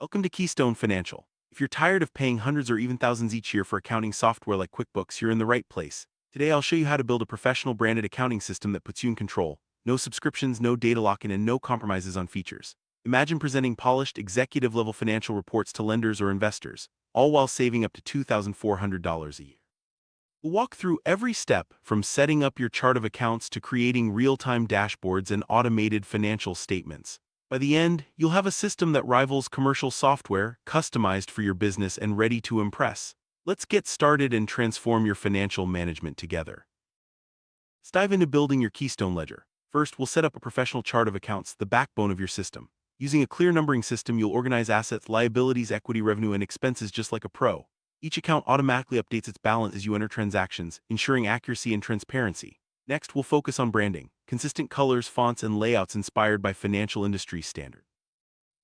Welcome to Keystone Financial. If you're tired of paying hundreds or even thousands each year for accounting software like QuickBooks, you're in the right place. Today, I'll show you how to build a professional branded accounting system that puts you in control. No subscriptions, no data lock-in, and no compromises on features. Imagine presenting polished, executive-level financial reports to lenders or investors, all while saving up to $2,400 a year. We'll walk through every step from setting up your chart of accounts to creating real-time dashboards and automated financial statements. By the end, you'll have a system that rivals commercial software, customized for your business and ready to impress. Let's get started and transform your financial management together. Let's dive into building your Keystone ledger. First, we'll set up a professional chart of accounts, the backbone of your system. Using a clear numbering system, you'll organize assets, liabilities, equity, revenue, and expenses just like a pro. Each account automatically updates its balance as you enter transactions, ensuring accuracy and transparency. Next, we'll focus on branding, consistent colors, fonts, and layouts inspired by financial industry standards.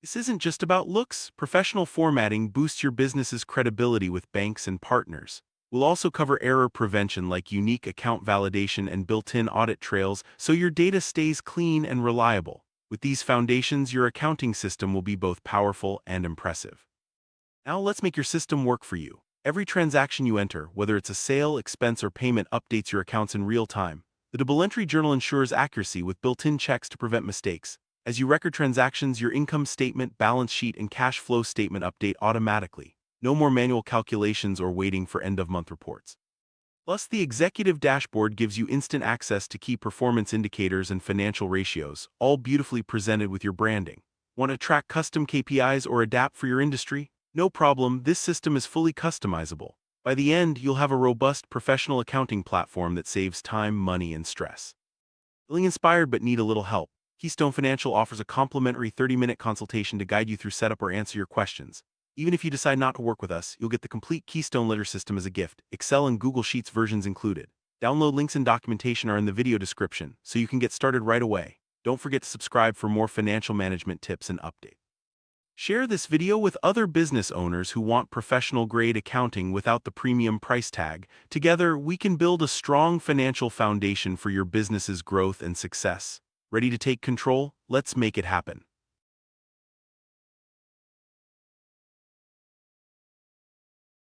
This isn't just about looks. Professional formatting boosts your business's credibility with banks and partners. We'll also cover error prevention like unique account validation and built-in audit trails so your data stays clean and reliable. With these foundations, your accounting system will be both powerful and impressive. Now let's make your system work for you. Every transaction you enter, whether it's a sale, expense, or payment, updates your accounts in real time. The double entry journal ensures accuracy with built-in checks to prevent mistakes. As you record transactions, your income statement, balance sheet, and cash flow statement update automatically. No more manual calculations or waiting for end-of-month reports. Plus, the executive dashboard gives you instant access to key performance indicators and financial ratios, all beautifully presented with your branding. Want to track custom KPIs or adapt for your industry? No problem, this system is fully customizable. By the end, you'll have a robust professional accounting platform that saves time, money, and stress. Feeling inspired but need a little help? Keystone Financial offers a complimentary 30-minute consultation to guide you through setup or answer your questions. Even if you decide not to work with us, you'll get the complete Keystone Ledger system as a gift, Excel and Google Sheets versions included. Download links and documentation are in the video description, so you can get started right away. Don't forget to subscribe for more financial management tips and updates. Share this video with other business owners who want professional-grade accounting without the premium price tag. Together, we can build a strong financial foundation for your business's growth and success. Ready to take control? Let's make it happen.